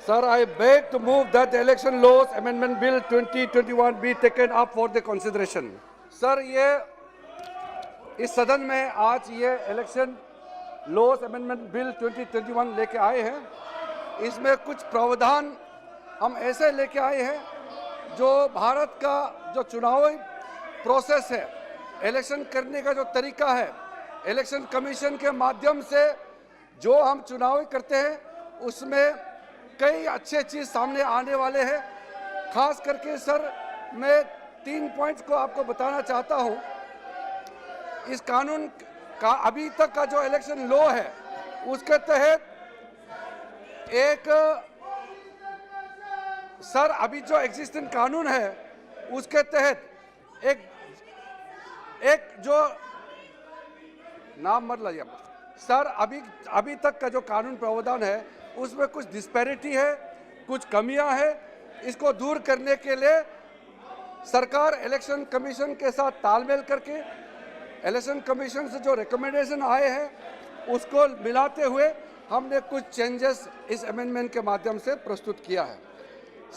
Sir, I beg to move that the Election Laws Amendment Bill 2021 be taken up for the consideration. Sir, ये इस सदन में आज ये इलेक्शन लॉज अमेंडमेंट बिल 2021 लेके आए हैं। इसमें कुछ प्रावधान हम ऐसे लेके आए हैं जो भारत का जो चुनावी प्रोसेस है, इलेक्शन करने का जो तरीका है, इलेक्शन कमीशन के माध्यम से जो हम चुनाव करते हैं उसमें कई अच्छे चीज़ सामने आने वाले हैं। खास करके सर मैं 3 पॉइंट्स को आपको बताना चाहता हूं। इस कानून का अभी तक का जो इलेक्शन लॉ है उसके तहत सर अभी जो एग्जिस्टिंग कानून है उसके तहत एक जो नाम मत लाइए सर, अभी तक का जो कानून प्रावधान है उसमें कुछ डिस्पैरिटी है, कुछ कमियां हैं। इसको दूर करने के लिए सरकार इलेक्शन कमीशन के साथ तालमेल करके इलेक्शन कमीशन से जो रिकमेंडेशन आए हैं उसको मिलाते हुए हमने कुछ चेंजेस इस अमेंडमेंट के माध्यम से प्रस्तुत किया है।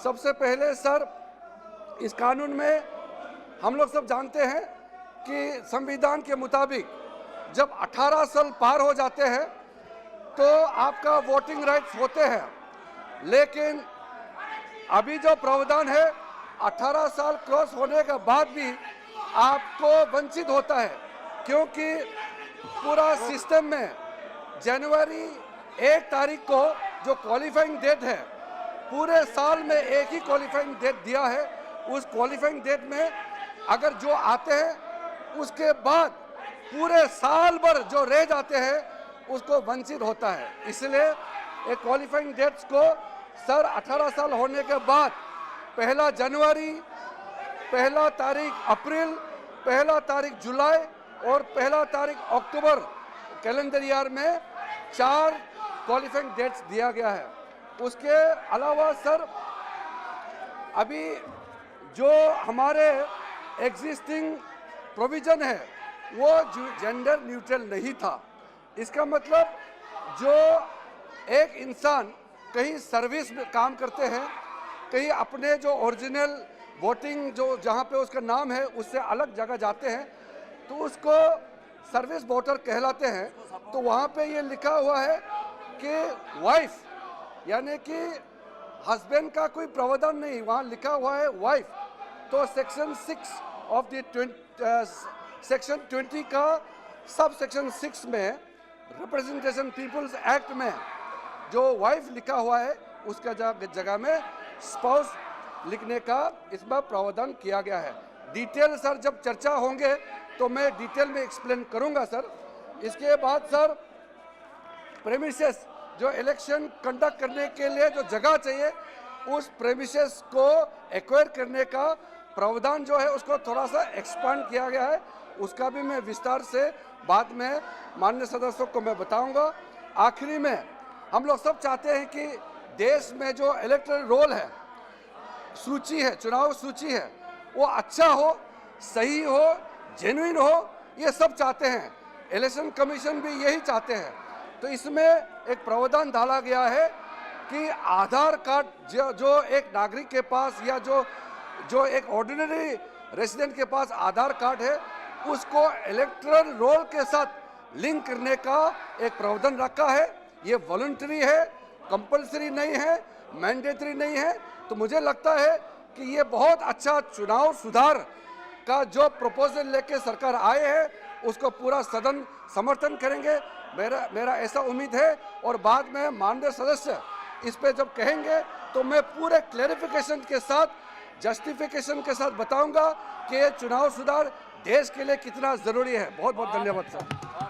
सबसे पहले सर, इस कानून में हम लोग सब जानते हैं कि संविधान के मुताबिक जब 18 साल पार हो जाते हैं तो आपका वोटिंग राइट्स होते हैं, लेकिन अभी जो प्रावधान है 18 साल क्रॉस होने के बाद भी आपको वंचित होता है, क्योंकि पूरा सिस्टम में जनवरी 1 तारीख को जो क्वालिफाइंग डेट है, पूरे साल में एक ही क्वालिफाइंग डेट दिया है। उस क्वालिफाइंग डेट में अगर जो आते हैं उसके बाद पूरे साल भर जो रह जाते हैं उसको वंचित होता है। इसलिए एक क्वालिफाइंग डेट्स को सर 18 साल होने के बाद 1 जनवरी, 1 तारीख अप्रैल, 1 तारीख जुलाई और 1 तारीख अक्टूबर कैलेंडर ईयर में 4 क्वालिफाइंग डेट्स दिया गया है। उसके अलावा सर अभी जो हमारे एग्जिस्टिंग प्रोविजन है वो जेंडर न्यूट्रल नहीं था। इसका मतलब जो एक इंसान कहीं सर्विस में काम करते हैं, कहीं अपने जो ओरिजिनल वोटिंग जो जहाँ पे उसका नाम है उससे अलग जगह जाते हैं तो उसको सर्विस वोटर कहलाते हैं। तो वहाँ पे ये लिखा हुआ है कि वाइफ, यानी कि हस्बैंड का कोई प्रावधान नहीं, वहाँ लिखा हुआ है वाइफ। तो सेक्शन 6 ऑफ द सेक्शन 20 का सब सेक्शन 6 में रिप्रेजेंटेशन पीपल्स एक्ट में जो वाइफ लिखा हुआ है उसका जगह में स्पाउस लिखने का इसमें प्रावधान किया गया है। डिटेल सर जब चर्चा होंगे तो मैं डिटेल में एक्सप्लेन करूंगा सर। इसके बाद सर प्रेमिसेस जो इलेक्शन कंडक्ट करने के लिए जो जगह चाहिए उस प्रेमिसेस को एक्वायर करने का प्रावधान जो है उसको थोड़ा सा एक्सपांड किया गया है। उसका भी मैं विस्तार से बाद में माननीय सदस्यों को मैं बताऊंगा। आखिरी में हम लोग सब चाहते हैं कि देश में जो इलेक्टोरल रोल है, सूची है, चुनाव सूची है, वो अच्छा हो, सही हो, जेन्युइन हो, ये सब चाहते हैं। इलेक्शन कमीशन भी यही चाहते हैं। तो इसमें एक प्रावधान डाला गया है कि आधार कार्ड जो एक नागरिक के पास या जो एक ऑर्डिनरी रेजिडेंट के पास आधार कार्ड है उसको इलेक्टोरल रोल के साथ लिंक करने का एक प्रावधान रखा है। ये वॉलंटरी है, कंपलसरी नहीं है, मैंडेटरी नहीं है। तो मुझे लगता है कि ये बहुत अच्छा चुनाव सुधार का जो प्रपोजल लेके सरकार आए हैं उसको पूरा सदन समर्थन करेंगे, मेरा ऐसा उम्मीद है। और बाद में माननीय सदस्य इस पे जब कहेंगे तो मैं पूरे क्लैरिफिकेशन के साथ, जस्टिफिकेशन के साथ बताऊंगा कि ये चुनाव सुधार देश के लिए कितना जरूरी है। बहुत बहुत धन्यवाद सर।